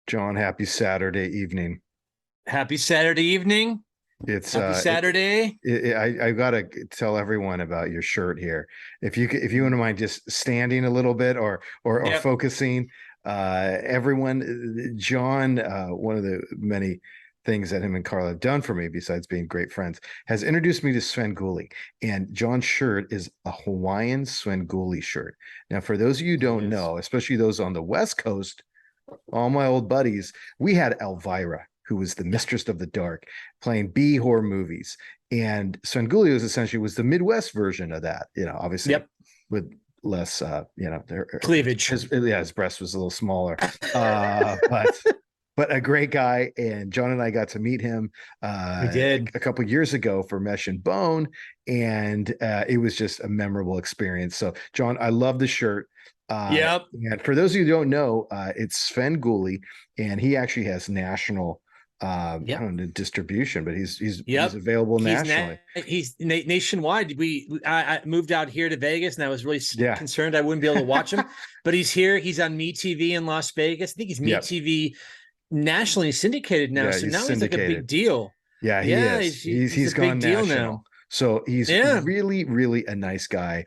John, happy Saturday evening. Happy Saturday evening. It's Happy Saturday. I gotta tell everyone about your shirt here. If you wouldn't mind just standing a little bit or Yep. focusing, everyone, John, one of the many things that him and Carl have done for me besides being great friends, has introduced me to Svengoolie. And John's shirt is a Hawaiian Svengoolie shirt. Now, for those of you who It don't is. know, especially those on the West Coast, all my old buddies, we had Elvira, who was the Yeah. mistress of the dark, playing B horror movies. And Svengoolie was essentially was the Midwest version of that, obviously Yep. with less, Cleavage. his breast was a little smaller, but a great guy. And John and I got to meet him We did. a couple years ago for Mesh and Bone, and it was just a memorable experience. So, John, I love the shirt. Yep. And for those of you who don't know, it's Sven Gulli, and he actually has national, I Yep. don't know, distribution, but he's Yep. available nationally. Nationwide. I moved out here to Vegas, and I was really Yeah. concerned I wouldn't be able to watch him. But he's here. He's on MeTV in Las Vegas. I think he's Yep. MeTV nationally syndicated now. Yeah, So he's now he's like a big syndicated. deal. Yeah, he Yeah, is. he's a He's big gone deal national. now. So he's Yeah, really, really a nice guy.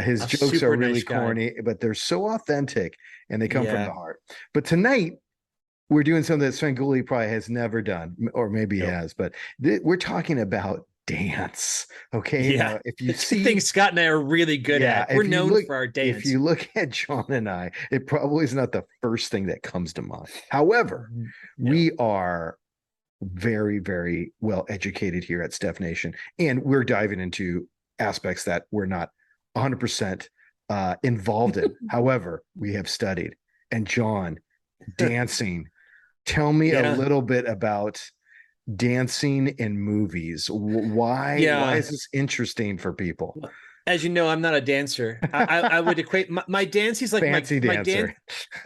His a jokes are super really nice guy. corny, but they're so authentic and they come from the Yeah. heart. But tonight we're doing something that Svengoolie probably has never done, or maybe he Nope. has, but we're talking about dance. Okay. Yeah. Now, if you The two things see, Scott and I are really good yeah, at. We're known for our if dance. you look at John and I, it probably is not the first thing that comes to mind. However, No. we are very, very well educated here at Steph Nation, and we're diving into aspects that we're not 100% involved in. However, we have studied. And John, dancing. Tell me a Yeah. little bit about dancing in movies. Why Yeah. is this interesting for people? As you know, I'm not a dancer. I would equate my dancing's like Fancy dancer.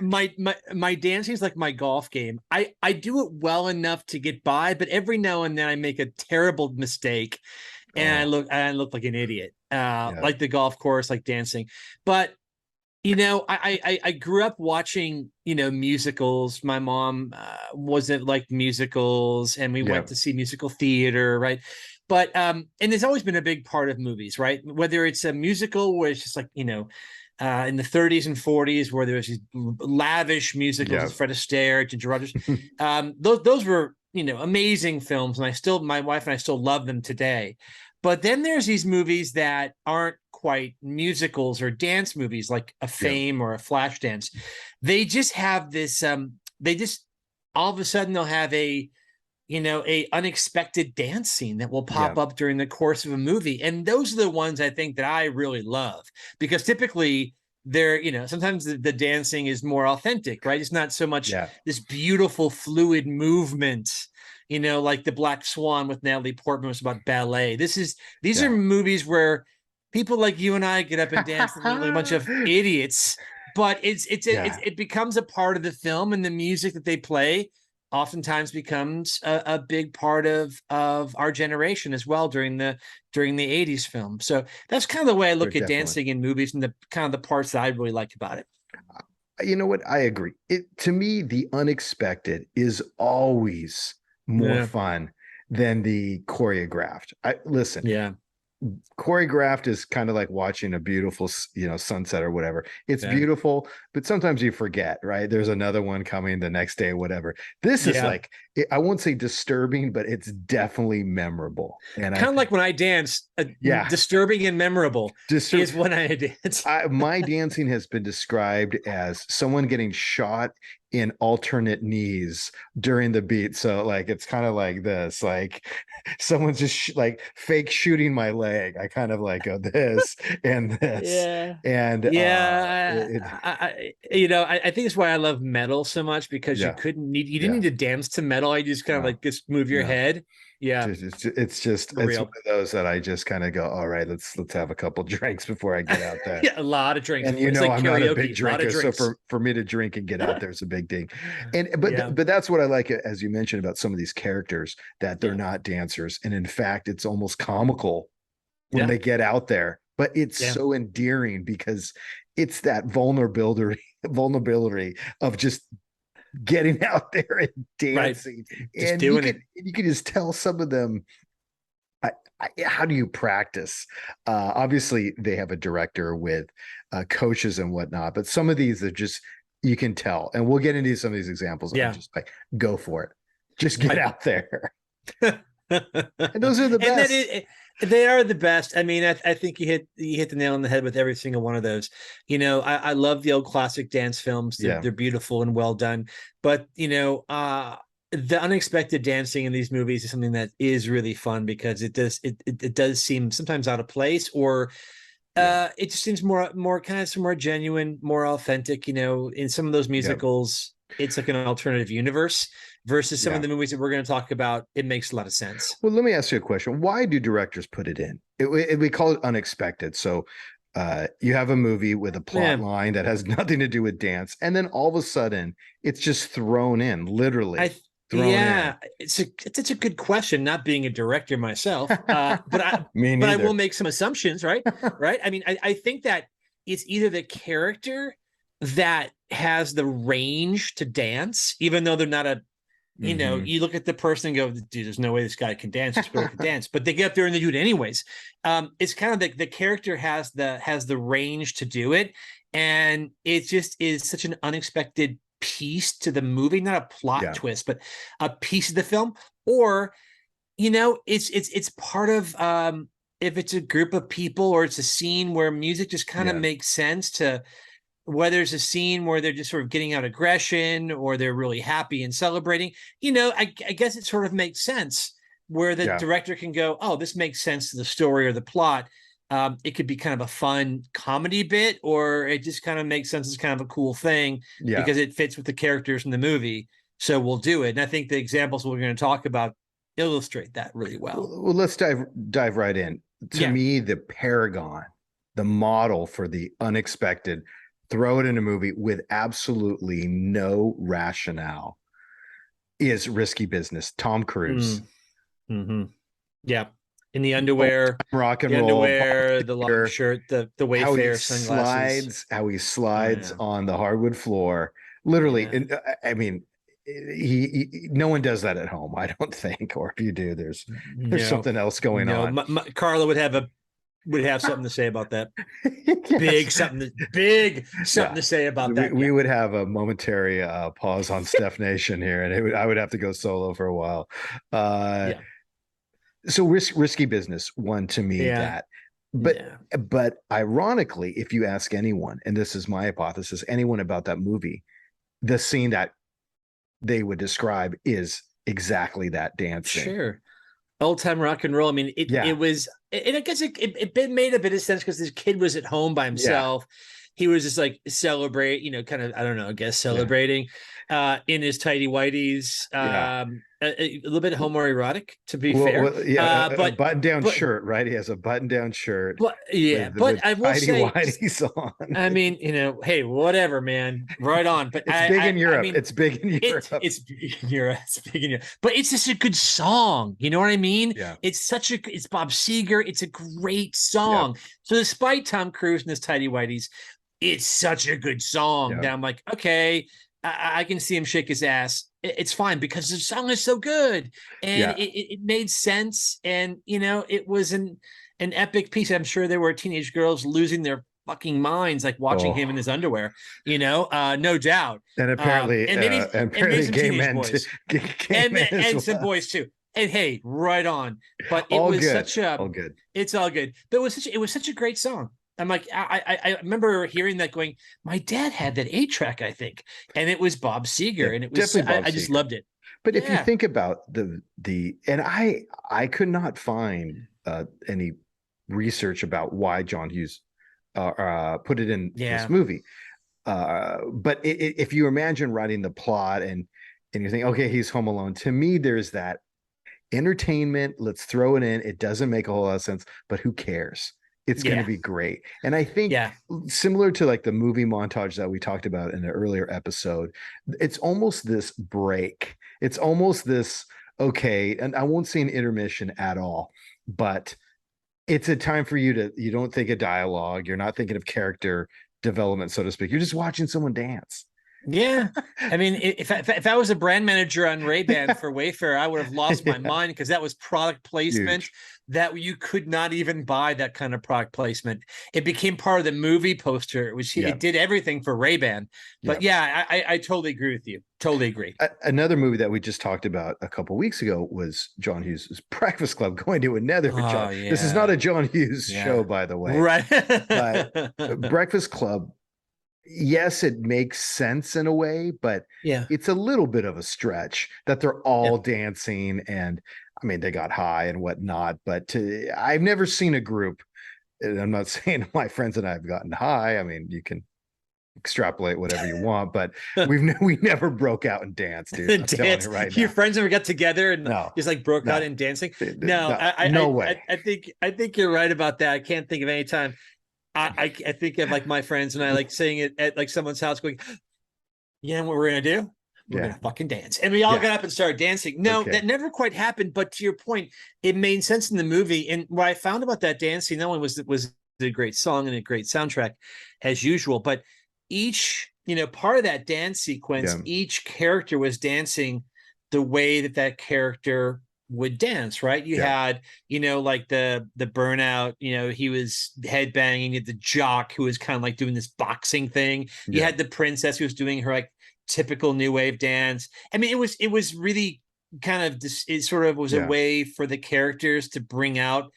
my dancing's like my golf game. I do it well enough to get by, but every now and then I make a terrible mistake and Oh, I look like an idiot. yeah, Like the golf course, like dancing. But I grew up watching, musicals. My mom wasn't like musicals, and we yeah, went to see musical theater, right? But and there's always been a big part of movies, right? Whether it's a musical where it's just like, in the 30s and 40s, where there was these lavish musicals yeah, with Fred Astaire, Ginger Rogers. Those were, amazing films, and my wife and I still love them today. But then there's these movies that aren't quite musicals or dance movies, like a yeah, Fame or a Flashdance. They just have this. They just all of a sudden they'll have a unexpected dance scene that will yeah, pop up during the course of a movie, and those are the ones I think that I really love, because typically they're, sometimes the dancing is more authentic, right? It's not so much yeah, this beautiful fluid movement, like the Black Swan with Natalie Portman was about ballet. These are yeah. movies where people like you and I get up and dance and look like a bunch of idiots, but Yeah, it becomes a part of the film, and the music that they play oftentimes becomes a big part of our generation as well during the 80s film. So that's kind of the way I sure, look at definitely. dancing in movies, and the kind of the parts that I really like about it. You know what? I agree. It to me, the unexpected is always more Yeah. fun than the choreographed. I listen, Yeah. choreographed is kind of like watching a beautiful, sunset or whatever. It's Yeah. beautiful, but sometimes you forget, right? There's another one coming the next day, whatever. This is Yeah. like, I won't say disturbing, but it's definitely memorable. And I Kind of like think, when I dance, yeah, disturbing and memorable disturb. is when I dance. My dancing has been described as someone getting shot in alternate knees during the beat. So like it's kind of like this, like someone's just like fake shooting my leg. I kind of like go this and this, Yeah. and I think it's why I love metal so much, because yeah, you didn't yeah, need to dance to metal. You just kind of no, like just move your no. head. Yeah, for It's one real. of those that I just kind of go, all right, let's have a couple drinks before I get out there. Yeah, a lot of drinks. And It's like I'm not a big karaoke, a lot of drinker, so drinks. for me to drink and get out there is a big thing. And Yeah, but that's what I like, as you mentioned, about some of these characters, that they're yeah, not dancers, and in fact it's almost comical when yeah, they get out there, but it's yeah, so endearing because it's that vulnerability of just getting out there and Right. dancing. Just And you doing could it. you could just tell some of them. How do you practice? Obviously, they have a director with coaches and whatnot, but some of these are just you can tell, and we'll get into some of these examples. Are Yeah. just like go for it, just get Right. out there, and and those are the that best. is, they are the best. I mean, I think you hit the nail on the head with every single one of those. I love the old classic dance films. Yeah, They're beautiful and well done. But the unexpected dancing in these movies is something that is really fun because it does seem sometimes out of place, or yeah, it just seems more kind of some more genuine, more authentic. In some of those yeah, musicals, it's like an alternative universe versus some of yeah. the movies that we're going to talk about. It makes a lot of sense. Well, let me ask you a question. Why do directors put it in? We call it unexpected. So you have a movie with a plot Yeah, line that has nothing to do with dance, and then all of a sudden it's just thrown in, literally thrown in. yeah, it's such a good question. Not being a director myself, Me but I will neither. make some assumptions, right? Right. I mean, I think that it's either the character that has the range to dance, even though they're not a Hmm. you look at the person and go, dude, there's no way this guy can dance. This girl can dance, but they get up there and they do it anyways. It's kind of the character has the range to do it, and it just is such an unexpected piece to the movie, not a plot Yeah, twist, but a piece of the film. Or it's part of if it's a group of people or it's a scene where music just kind of yeah, makes sense to whether there's a scene where they're just sort of getting out aggression or they're really happy and celebrating, I guess it sort of makes sense where the yeah, director can go, oh, this makes sense to the story or the plot. It could be kind of a fun comedy bit, or it just kind of makes sense as kind of a cool thing yeah. because it fits with the characters in the movie. So we'll do it. And I think the examples we're going to talk about illustrate that really well. Well, let's dive right in. To Yeah, me, the paragon, the model for the unexpected, throw it in a movie with absolutely no rationale is Risky Business. Tom Cruise. mm, mm-hmm. Yeah. In the Old underwear, time rock and roll, Bob the long Seger, shirt, the Wayfarer sunglasses. how he Oh slides yeah, on the hardwood floor. Literally, yeah, and I mean, no one does that at home, I don't think. Or if you do, there's no, something else going no. on. Carla would have something to say about that. Yes. Big something Yeah. to say about We, that. we Yeah, would have a momentary pause on Steph Nation here, and I would have to go solo for a while. Uh, yeah, so Risky Business one to me yeah, that, but yeah. but ironically, if you ask anyone, and this is my hypothesis, anyone about that movie, the scene that they would describe is exactly that dancing. Sure. Old time rock and roll. I mean, it Yeah, was, and I guess it made a bit of sense because this kid was at home by yeah, himself. He was just like celebrate, kind of, I don't know, I guess yeah, celebrating in his tidy whities. yeah. A little bit homoerotic, to be fair. Yeah, a But button-down but shirt, right? He has a button-down shirt but yeah, but with I will tidy say, whities on. I mean, hey, whatever, man, right on. But It's big in I Europe. mean, It's big in Europe. it's you're speaking, but it's just a good song. You know what I mean? Yeah, It's Bob Seger. It's a great yeah, song. So despite Tom Cruise and his tidy whities, it's such a good song yeah, that I'm like, okay, I can see him shake his ass. It's fine because the song is so good and yeah. it made sense. And it was an epic piece. I'm sure there were teenage girls losing their fucking minds like watching him in Oh, his underwear, no doubt. and apparently, And maybe some gay teenage men boys gay men as and some well. boys too. And hey, right on. But it All was good, such a all good. it's all good. But it was such a great song. I'm like, I remember hearing that going, my dad had that 8-track, I think. And it was Bob Yeah, Seger. And it was, definitely Bob I just Seger. loved it. But if you Yeah. think about and I could not find any research about why John Hughes put it in this Yeah. movie. But if you imagine writing the plot and you think, okay, he's home alone. To me, there's that entertainment. Let's throw it in. It doesn't make a whole lot of sense, but who cares? It's going to Yeah. be great. And I think Yeah. similar to like the movie montage that we talked about in an earlier episode, it's almost this break. It's almost this, okay, and I won't say an intermission at all, but it's a time for you don't think of dialogue. You're not thinking of character development, so to speak. You're just watching someone dance. Yeah, I mean, if I was a brand manager on Ray-Ban for Wayfair, I would have lost my mind, because that was product placement Huge. that you could not even buy that kind of product placement. It became part of the movie poster. Yeah. It did everything for Ray-Ban. Yeah. But yeah, I totally agree with you. Totally agree. Another movie that we just talked about a couple weeks ago was John Hughes' Breakfast Club, going to another John. Oh This is not yeah, a John Hughes show, yeah, by the way, right. but Breakfast Club, yes, it makes sense in a way, but Yeah, it's a little bit of a stretch that they're all yeah. dancing, and I mean they got high and whatnot, but I've never seen a group, and I'm not saying my friends and I have gotten high. I mean, you can extrapolate whatever you want, but we never broke out and danced, dude. I'm telling Dance. you right Your now. friends ever got together and No, just like broke out no, in dancing? No, no, no way. I think you're right about that. I can't think of any time. I think of like my friends and I like saying it at like someone's house, going, "You know what we're gonna do? We're Yeah, gonna fucking dance." And we all yeah. got up and started dancing. No, Okay. that never quite happened. But to your point, it made sense in the movie. And what I found about that dancing, not only was a great song and a great soundtrack, as usual, but each, part of that dance sequence, Yeah, each character was dancing the way that that character would dance, right? You yeah, had, like the burnout, he was headbanging. You had the jock who was kind of like doing this boxing thing. You yeah, had the princess who was doing her like typical new wave dance. I mean, it was really kind of this, it sort of was a yeah. way for the characters to bring out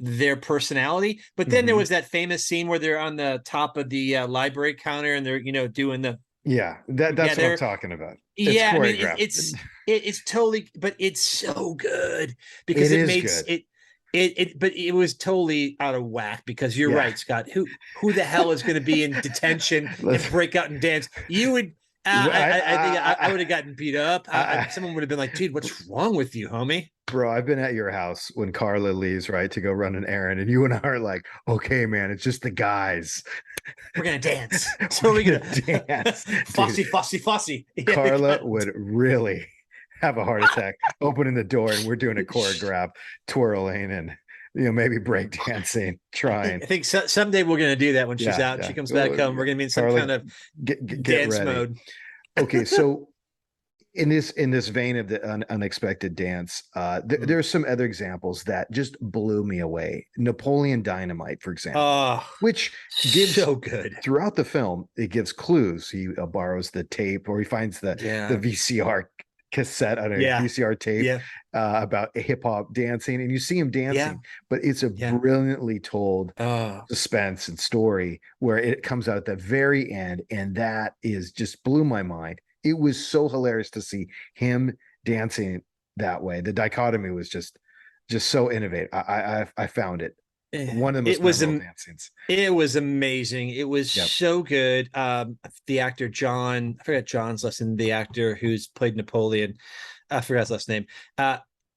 their personality. But then there Hmm. was that famous scene where they're on the top of the library counter and they're, doing the Yeah, that's what I'm together. talking about. It's Yeah, I mean, choreographed. it's totally, but it's so good It because it is made good. but it was totally out of whack, because you're Yeah. right, Scott. Who the hell is going to be in detention and break out and dance? You would. I think I would have gotten beat up. Someone would have been like, "Dude, what's wrong with you, homie?" Bro, I've been at your house when Carla leaves, right, to go run an errand, and you and I are like, okay, man, it's just the guys. We're gonna dance. We're So we're gonna gonna dance, dude. fussy, fussy, fussy. Carla would really have a heart attack opening the door, and we're doing a choreograph, twirling, and maybe break dancing, trying. I think someday we're gonna do that when she's Yeah, out and yeah. she comes back Oh, home. We're gonna be in some Carla, kind of get dance ready. mode. Okay, so in this vein of the unexpected dance, there's some other examples that just blew me away. Napoleon Dynamite, for example, Oh, which gives so good. throughout the film, it gives clues. He borrows the tape, or he finds the Yeah, VCR cassette, I don't know, yeah, VCR tape yeah, about hip hop dancing, and you see him yeah, dancing, but it's a yeah. brilliantly told Oh, suspense and story where it comes out at the very end, and that is just blew my mind. It was so hilarious to see him dancing that way. The dichotomy was just so innovative. I found it one of the it most was memorable dance scenes. it was amazing. It was Yep. so good. The actor John, I forgot John's last name. The actor who's played Napoleon, I forgot his last name.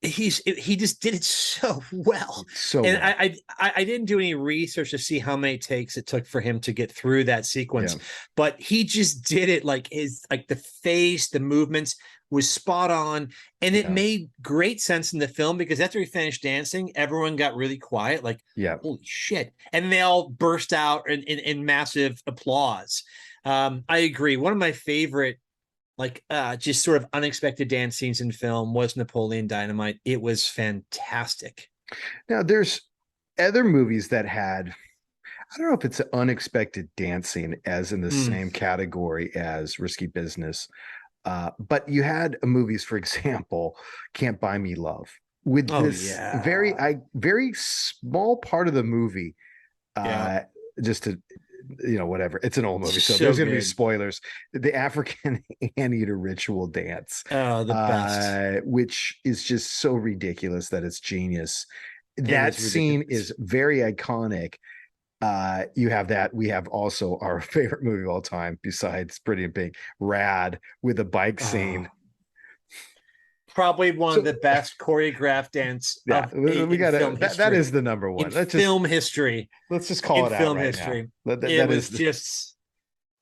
He just did it so well, So and well. I didn't do any research to see how many takes it took for him to get through that sequence, Yeah. but he just did it like the face, the movements was spot on, and it Yeah. made great sense in the film, because after he finished dancing, everyone got really quiet, like, Yeah. holy shit, and they all burst out in massive applause. I agree. One of my favorite, like, just sort of unexpected dance scenes in film was Napoleon Dynamite. It was fantastic. Now there's other movies that had, I don't know if it's unexpected dancing as in the Mm. same category as Risky Business. But you had movies, for example, Can't Buy Me Love, with Oh this very yeah, very small part of the movie. yeah. Uh, just to whatever. It's an old movie, so So there's going to be good. spoilers. The African anteater ritual dance, Oh, the best. which is just so ridiculous that it's genius. It That was scene ridiculous. is very iconic. You have that. We have also our favorite movie of all time, besides Pretty in Pink, Rad, with a bike Oh, scene. probably one of So the best choreographed dance yeah, we in got film to that history. is the number In one. film history. Let's just call In it out film right now. history. That, that, It that was is just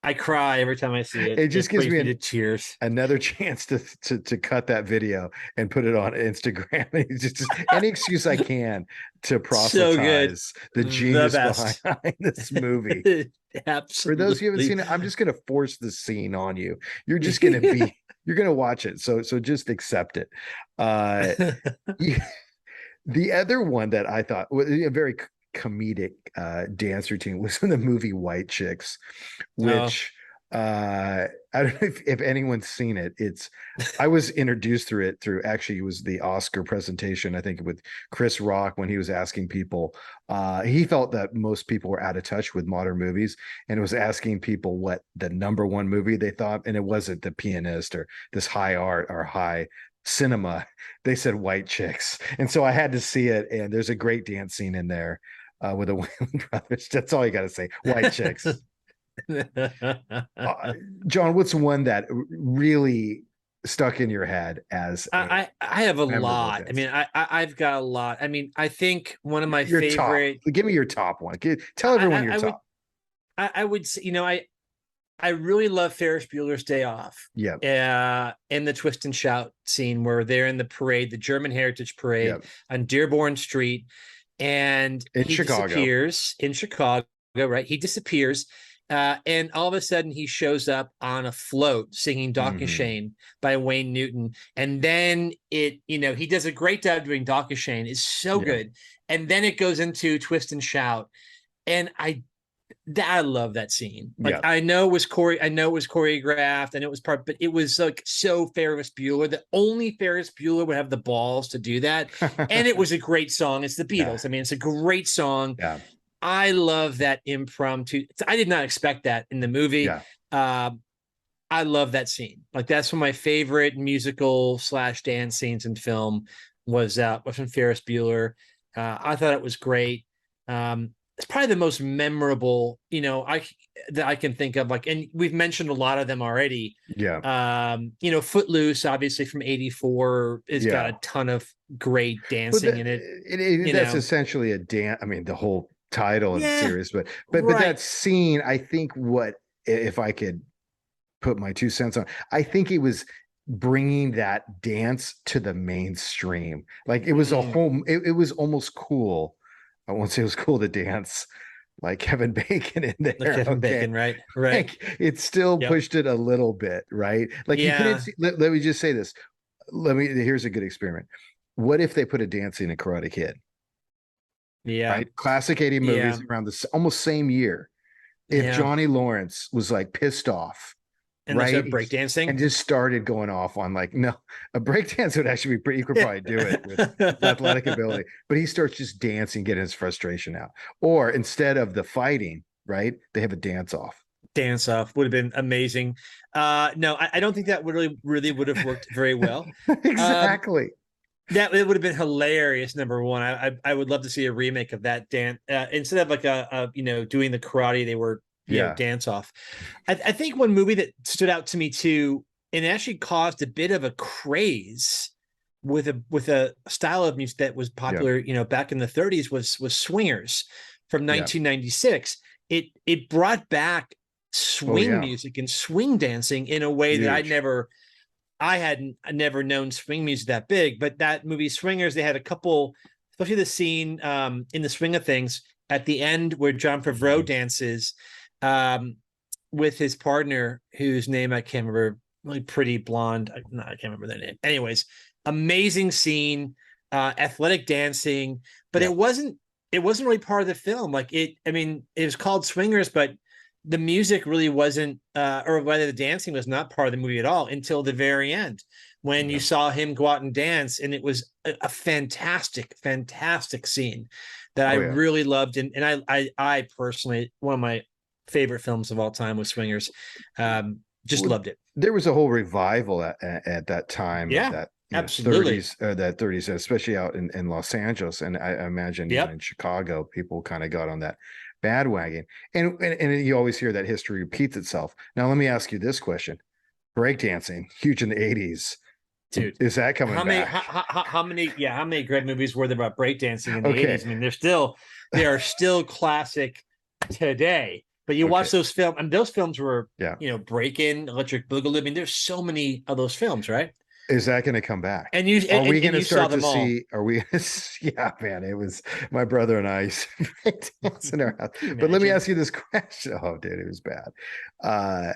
I cry every time I see it. It just gives brings me me to tears. another chance to cut that video and put it on Instagram. It's just any excuse I can to So good. proselytize the The genius behind best. this movie. For those who haven't Absolutely. seen it, I'm just going to force the scene on you. You're just going to be, you're going to watch it. So just accept it. Uh, the other one that I thought was a very comedic dance routine was in the movie White Chicks, Oh, which I don't know if anyone's seen it. I was introduced through it through actually it was the Oscar presentation, I think with Chris Rock when he was asking people. He felt that most people were out of touch with modern movies and it was asking people what the number one movie they thought, and it wasn't The Pianist or this high art or high cinema. They said White Chicks, and so I had to see it. And there's a great dance scene in there with the Wayland brothers. That's all you got to say. White Chicks. John, what's one that really stuck in your head as a I have a memorable lot. I dance? mean, I've got a lot. I mean, I think one of my Your top. favorite. Give me your top one. Tell everyone your I would top. I would say, I really love Ferris Bueller's Day Off. Yep. And the twist and shout scene where they're in the parade, the German Heritage Parade Yep. on Dearborn Street, and In he Chicago. disappears in Chicago, right? He disappears. And all of a sudden he shows up on a float singing Doc and Shane by Wayne Newton. And then he does a great job doing Doc and Shane. It's so good. And then it goes into twist and shout. And I love that scene. Like I know it was choreographed and it was but it was like so Ferris Bueller. The only Ferris Bueller would have the balls to do that. And it was a great song. It's the Beatles. I mean, it's a great song. Yeah. I love that impromptu. I did not expect that in the movie. Yeah. I love that scene. Like that's one of my favorite musical / dance scenes in film was from Ferris Bueller. I thought it was great. It's probably the most memorable, that I can think of. Like, and we've mentioned a lot of them already. Yeah. Footloose, obviously from '84, has got a ton of great dancing in it. That's essentially a dance. I mean, the whole title of the series, but right. that scene, I think what if I could put my 2 cents on, I think it was bringing that dance to the mainstream. Like it was it was almost cool. I won't say it was cool to dance like Kevin Bacon in there. Like Kevin Bacon, right? Like, it still pushed it a little bit, right? Like you couldn't see, let me just say this. Here's a good experiment. What if they put a dance scene in Karate Kid? Yeah. Right. Classic 80 movies around this almost same year. If Johnny Lawrence was like pissed off, and right, breakdancing and just started going off on like, no, a breakdance would actually be pretty. You could probably do it with athletic ability, but he starts just dancing, getting his frustration out. Or instead of the fighting, right, they have a dance off. Dance off would have been amazing. No, I don't think that would really would have worked very well. Exactly. That it would have been hilarious. Number one, I would love to see a remake of that dance instead of like a doing the karate. They were dance off. I think one movie that stood out to me too, and actually caused a bit of a craze with a style of music that was popular, back in the 30s was Swingers from 1996. It brought back swing music and swing dancing in a way that I hadn't never known swing music that big. But that movie Swingers, they had a couple, especially the scene in the Swing of Things at the end where John Favreau dances with his partner, whose name I can't remember, really pretty blonde. I can't remember their name. Anyways, amazing scene, athletic dancing, but it wasn't really part of the film. Like it was called Swingers, but the music really wasn't, or whether the dancing was not part of the movie at all until the very end, when you saw him go out and dance. And it was a fantastic, fantastic scene that I really loved. And I personally, one of my favorite films of all time was Swingers. Just loved it. There was a whole revival at that time. Yeah, of that absolutely. 30s, especially out in Los Angeles. And I imagine even in Chicago, people kind of got on that bandwagon. And you always hear that history repeats itself. Now, let me ask you this question. Breakdancing, huge in the 80s. Dude, is that coming back? How many great movies were there about breakdancing in the 80s? I mean, they are still classic today. But you Okay. watch those films, and those films were, Yeah. Break-In, Electric Boogaloo. I mean, there's so many of those films, right? Is that going to come back? And you Are we going and to you saw start to them all. see? Are we? Yeah, man. It was my brother and I used to break dance in our house. Can you But let me imagine? ask you this question. Oh, dude, it was bad. Uh,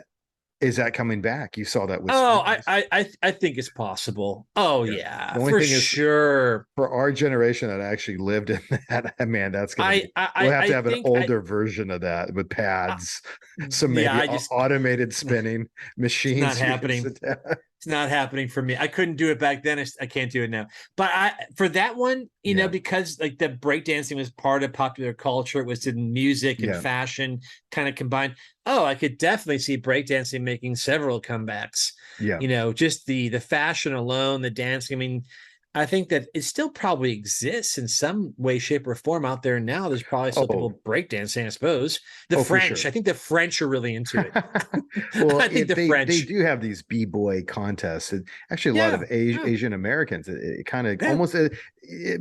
is that coming back? You saw that with Oh, Screams. I think it's possible. Oh Yeah. yeah, The only for thing is, sure. for our generation that actually lived in that, man, that's going to be. We'll have I to have an think older version of that with I pads, some yeah, maybe I just automated spinning it's not machines you can happening. sit down. It's not happening for me. I couldn't do it back then. I can't do it now. But for that one, Yeah. because like the breakdancing was part of popular culture, it was in music and Yeah. fashion kind of combined. Oh, I could definitely see breakdancing making several comebacks. Yeah. Just the fashion alone, the dancing. I mean, I think that it still probably exists in some way, shape, or form out there now. There's probably still Oh, people breakdancing, I suppose. The oh, for French, sure. I think the French are really into it. Well, I think the they French. do have these b-boy contests. Actually, a lot of Yeah. Yeah. Asian Americans. It kind of Yeah. almost,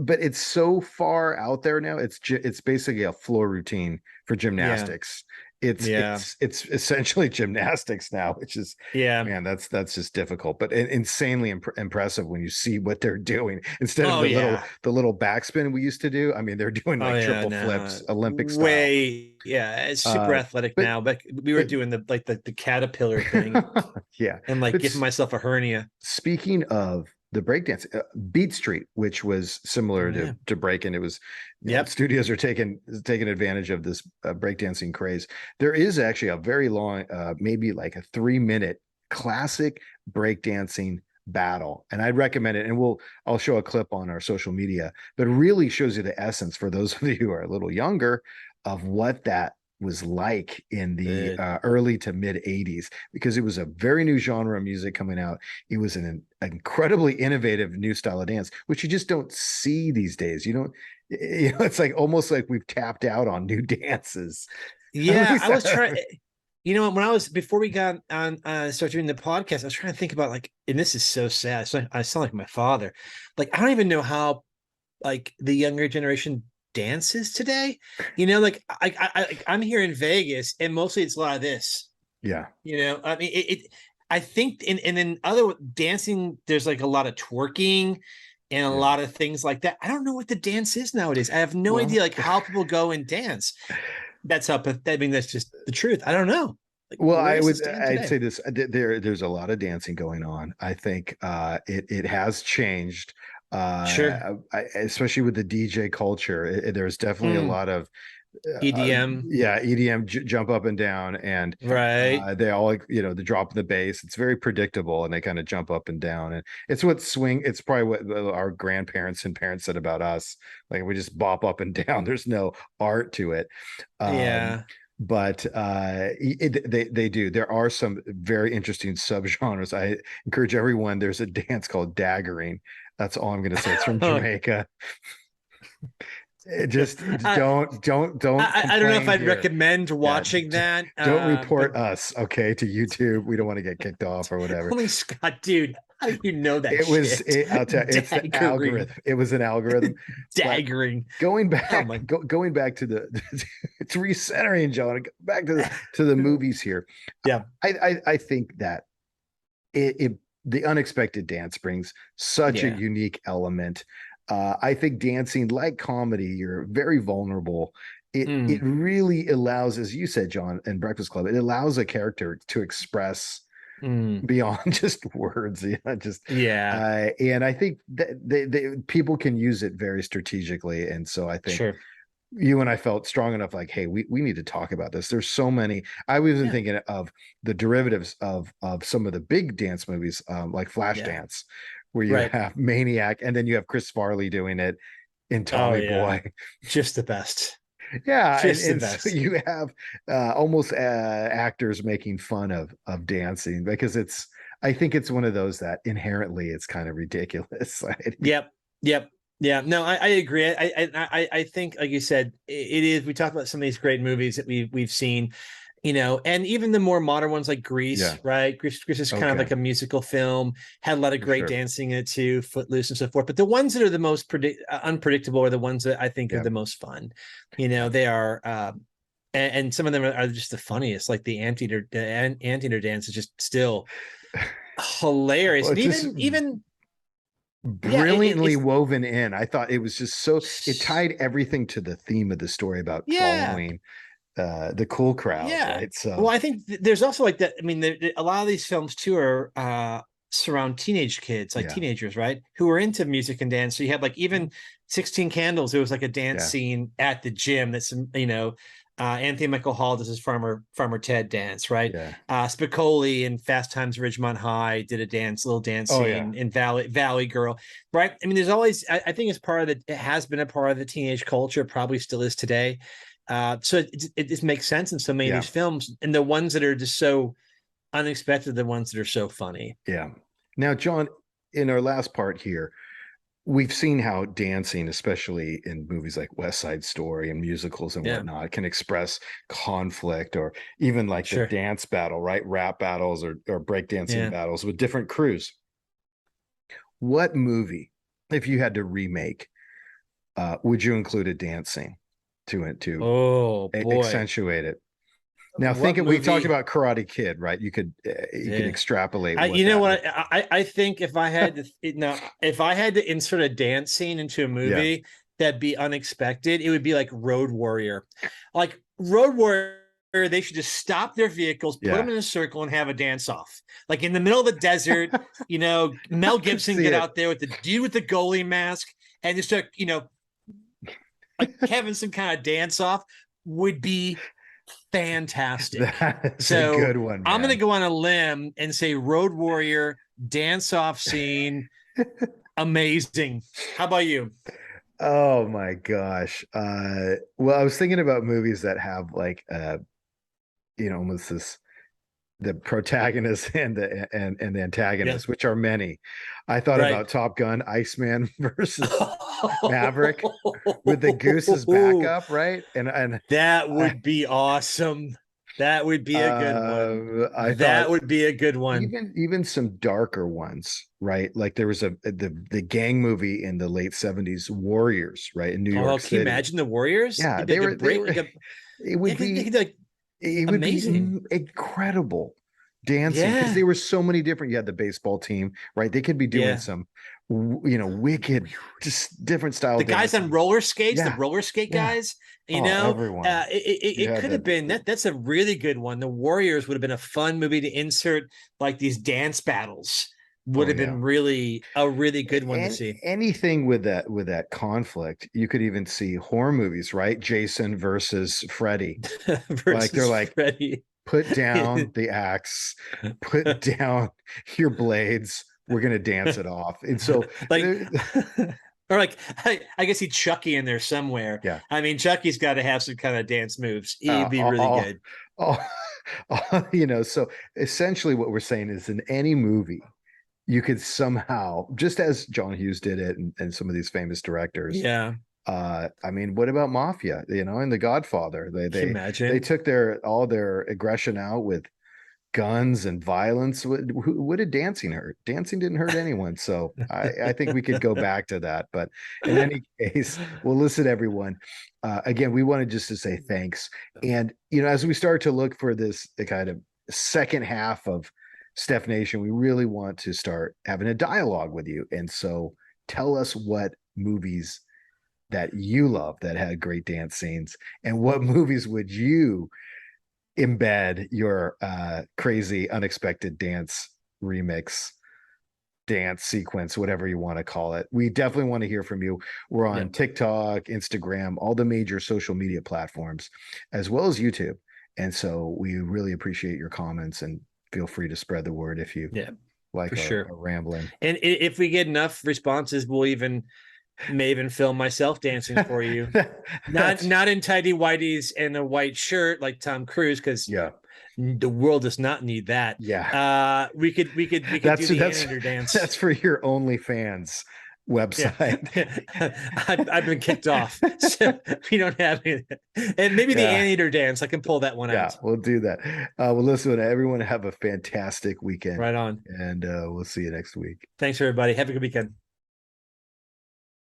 but it's so far out there now. It's basically a floor routine for Yeah. gymnastics. It's Yeah. it's it's essentially gymnastics now, which is, Yeah. man, that's just difficult, but insanely impressive when you see what they're doing instead of Oh yeah. the little backspin we used to do. I mean, they're doing Oh like yeah. triple No. flips, Olympic style. Way. Yeah. It's super Uh, athletic but now, but we were but doing the caterpillar thing yeah, and like but giving myself a hernia. speaking of the breakdance, Beat Street, which was similar Oh yeah. to breaking, it was, Yep. studios are taking advantage of this breakdancing craze. There is actually a very long, maybe like a 3 minute classic breakdancing battle, and I'd recommend it. And I'll show a clip on our social media, but it really shows you the essence for those of you who are a little younger of what that was like in the The early to mid 80s, because it was a very new genre of music coming out. It was an incredibly innovative new style of dance, which you just don't see these days. You don't, it's like almost like we've tapped out on new dances. At yeah, least I was trying. When I was before we got on start doing the podcast, I was trying to think about like, and this is so sad. So I sound like my father. Like I don't even know how like the younger generation dances today. Like I'm here in Vegas, and mostly it's a lot of this. yeah. I mean, I think and then other dancing, there's like a lot of twerking and a Yeah. lot of things like that. I don't know what the dance is nowadays. I have no Well, idea like how people go and dance. That's how. I mean, that's just the truth. I don't know. Like, well, where does it stand I'd today? say this, there's a lot of dancing going on. I think it has changed, Sure. especially with the DJ culture. There's definitely a Mm, lot of EDM. yeah, EDM jump up and down, and Right. they all, the drop in the bass. It's very predictable, and they kind of jump up and down, and it's what swing. It's probably what our grandparents and parents said about us. Like, we just bop up and down. There's no art to it. Um, Yeah. but they do. There are some very interesting subgenres. I encourage everyone. There's a dance called daggering. That's all I'm going to say. It's from Jamaica. Just I, don't I don't know if complain I'd here. recommend Yeah, watching that. don't But report us, okay, to YouTube. We don't want to get kicked off or whatever. holy Scott, dude, how do you know that It was shit? I'll tell you, it's the Daggering, algorithm. It was an algorithm. But daggering. going Oh back, my. going back to the it's recentering, John. Back to the movies here. Yeah. I think that it the unexpected dance brings such a Yeah. unique element. I think dancing, like comedy, you're very vulnerable. It Mm, really allows, as you said, John, in Breakfast Club, it allows a character to express mm. beyond just words. Just Yeah. and I think that people can use it very strategically, and so I think Sure. you and I felt strong enough, like, hey, we need to talk about this. There's so many. I was even Yeah. thinking of the derivatives of some of the big dance movies, like Yeah. Flashdance, where you Right. have Maniac, and then you have Chris Farley doing it in Oh Tommy yeah. Boy. Just the best. Yeah, Just the and so best. you have almost actors making fun of dancing, because it's. I think it's one of those that inherently it's kind of ridiculous. Right? Yep. Yep. Yeah. No, I agree. I think, like you said, it is. We talked about some of these great movies that we've seen, and even the more modern ones like Grease, Yeah. right? Grease is kind of Okay. like a musical film, had a lot of For great sure. dancing in it too, Footloose and so forth. But the ones that are the most unpredictable are the ones that I think are Yeah. the most fun. Yeah. They are. and some of them are just the funniest. Like the anteater dance is just still hilarious, Well, and it's just even yeah, brilliantly it's woven in. I thought it was just so, it tied everything to the theme of the story about yeah. following the cool crowd, Yeah. right? Well, So I think there's also like that. I mean, a lot of these films too are surround teenage kids, like yeah, teenagers, right? Who are into music and dance. So you have like even 16 Candles, it was like a dance yeah, scene at the gym that's, Anthony Michael Hall does his Farmer Ted dance, right? yeah. Spicoli in Fast Times at Ridgemont High did little dance Oh yeah, scene in Valley Girl, right? I mean, there's always, I think it's part of it has been a part of the teenage culture, probably still is today. So it just makes sense in so many of yeah, these films, and the ones that are just so unexpected, the ones that are so funny. yeah. Now, John, in our last part here, we've seen how dancing, especially in movies like West Side Story and musicals and Yeah, whatnot, can express conflict, or even like the sure. dance battle, right? Rap battles or breakdancing Yeah. battles with different crews. What movie, if you had to remake, would you include a dance scene to Oh boy, accentuate it? Now, what we talked movie? about Karate Kid, right? You could Yeah. extrapolate what You know that would. what? I think if I had to, no, if I had to insert a dance scene into a Yeah, movie that'd be unexpected, it would be like Road Warrior. Like Road Warrior, they should just stop their vehicles, put yeah, them in a circle, and have a dance off. Like in the middle of the desert, I Mel could Gibson see get it. out there with the dude with the goalie mask and just start, like having some kind of dance off would be fantastic. That is a So good one, I'm going to man. go on a limb and say Road Warrior dance off scene. Amazing. How about you? Oh my gosh. Well, I was thinking about movies that have like almost this, the protagonist and the Yeah. antagonist, which are many. I thought Right. about Top Gun, Iceman versus Maverick with the goose's backup, right? And That I would be awesome. That would be a good one. I thought That would be a good one. even some darker ones, right? Like there was the gang movie in the late 70s, Warriors, right, in New Oh, York can you City. imagine the Warriors? Yeah, It'd be like a they break, were it yeah, would they be could like it would be amazing. incredible dancing, because Yeah. they were so many different. You had the baseball team, right? They could be doing Yeah. some wicked, just different style The guys on dancing. roller skates, the Yeah, roller skate yeah. guys, Oh, everyone. You it had could have been that's a really good one. The Warriors would have been a fun movie to insert like these dance battles. Would oh have yeah. been really a really good one to And see. anything with that conflict, you could even see horror movies, right? Jason versus Freddy. Like they're Versus like, Freddy. put down the axe, put down your blades. We're gonna dance it off. And so, Like or like I guess he'd Chucky in there somewhere. yeah, I mean, Chucky's got to have some kind of dance moves. He'd uh, be really all, good. all, So essentially, what we're saying is, in any movie, you could somehow, just as John Hughes did it, and some of these famous directors. Yeah. I mean, what about Mafia? And The Godfather. Can you They imagine? took all their aggression out with guns and violence. What did dancing hurt? Dancing didn't hurt anyone. So I think we could go back to that. But in any case, well, listen, everyone. Again, we wanted just to say thanks. And, as we start to look for the kind of second half of Steph Nation, we really want to start having a dialogue with you. And so tell us what movies that you love that had great dance scenes, and what movies would you embed your crazy unexpected remix dance sequence, whatever you want to call it. We definitely want to hear from you. We're Yeah. on TikTok, Instagram, all the major social media platforms, as well as YouTube. And so we really appreciate your comments, and feel free to spread the word if you Yeah, for like sure. our rambling. And if we get enough responses, we'll may even film myself dancing for you. That's Not in tidy whities and a white shirt like Tom Cruise, because yeah. the world does not need that. Yeah. We could do the anteater dance. That's for your OnlyFans Yeah, website. I've been kicked off, so we don't have any. And maybe the Yeah. anteater dance. I can pull that one Yeah, out. we'll do that. Well, listen, everyone have a fantastic weekend, Right on. and we'll see you next week. Thanks, everybody. Have a good weekend.